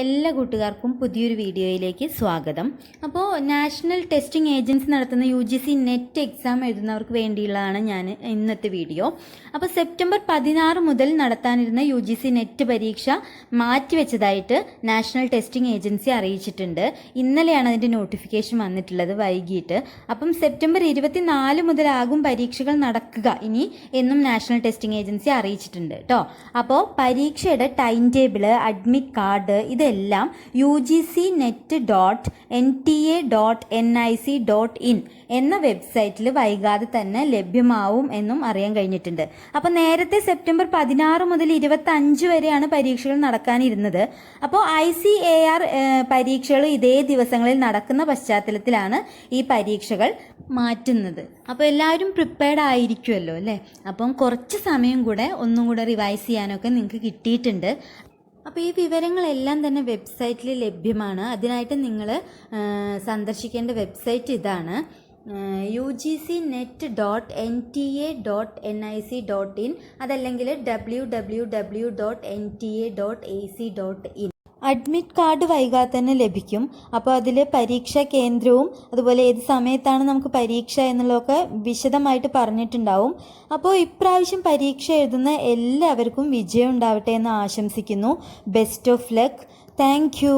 എല്ലാ കൂട്ടുകാർക്കും പുതിയൊരു വീഡിയോയിലേക്ക് സ്വാഗതം. അപ്പോൾ നാഷണൽ ടെസ്റ്റിംഗ് ഏജൻസി നടത്തുന്ന UGC നെറ്റ് എക്സാം എഴുതുന്നവർക്ക് വേണ്ടിയുള്ളതാണ് ഞാൻ ഇന്നത്തെ വീഡിയോ. അപ്പോൾ സെപ്റ്റംബർ 16 മുതൽ നടത്താനിരുന്ന UGC നെറ്റ് പരീക്ഷ മാറ്റിവെച്ചതായിട്ട് നാഷണൽ ടെസ്റ്റിംഗ് ഏജൻസി അറിയിച്ചിട്ടുണ്ട്. ഇന്നലെയാണ് അതിൻ്റെ നോട്ടിഫിക്കേഷൻ വന്നിട്ടുള്ളത് വൈകിട്ട്. അപ്പം സെപ്റ്റംബർ 24 മുതലാകും പരീക്ഷകൾ നടക്കുക ഇനി എന്നും നാഷണൽ ടെസ്റ്റിംഗ് ഏജൻസി അറിയിച്ചിട്ടുണ്ട് കേട്ടോ. അപ്പോൾ പരീക്ഷയുടെ ടൈം ടേബിള്, അഡ്മിറ്റ് കാർഡ് ഇതെല്ലാം ugcnet.nta.nic.in എന്ന വെബ്സൈറ്റിൽ വൈകാതെ തന്നെ ലഭ്യമാവും എന്നും അറിയാൻ കഴിഞ്ഞിട്ടുണ്ട്. അപ്പോൾ നേരത്തെ സെപ്റ്റംബർ 16 മുതൽ 25 വരെയാണ് പരീക്ഷകൾ നടക്കാനിരുന്നത്. അപ്പോൾ ICAR പരീക്ഷകൾ ഇതേ ദിവസങ്ങളിൽ നടക്കുന്ന പശ്ചാത്തലത്തിലാണ് ഈ പരീക്ഷകൾ മാറ്റുന്നത്. അപ്പോൾ എല്ലാവരും പ്രിപ്പയർഡ് ആയിരിക്കുമല്ലോ അല്ലേ? അപ്പം കുറച്ച് സമയം കൂടെ ഒന്നും കൂടെ റിവൈസ് ചെയ്യാനൊക്കെ നിങ്ങൾക്ക് കിട്ടിയിട്ടുണ്ട്. അപ്പോൾ ഈ വിവരങ്ങളെല്ലാം തന്നെ വെബ്സൈറ്റിൽ ലഭ്യമാണ്. അതിനായിട്ട് നിങ്ങൾ സന്ദർശിക്കേണ്ട വെബ്സൈറ്റ് ഇതാണ്, ugcnet.nta.nic.in, അതല്ലെങ്കിൽ www.nta.ac.in. അഡ്മിറ്റ് കാർഡ് വൈകാതെ തന്നെ ലഭിക്കും. അപ്പോൾ അതിൽ പരീക്ഷാ കേന്ദ്രവും അതുപോലെ ഏത് സമയത്താണ് നമുക്ക് പരീക്ഷ എന്നുള്ളതൊക്കെ വിശദമായിട്ട് പറഞ്ഞിട്ടുണ്ടാവും. അപ്പോൾ ഇപ്രാവശ്യം പരീക്ഷ എഴുതുന്ന എല്ലാവർക്കും വിജയം ഉണ്ടാവട്ടെ എന്ന് ആശംസിക്കുന്നു. Best of luck. Thank you.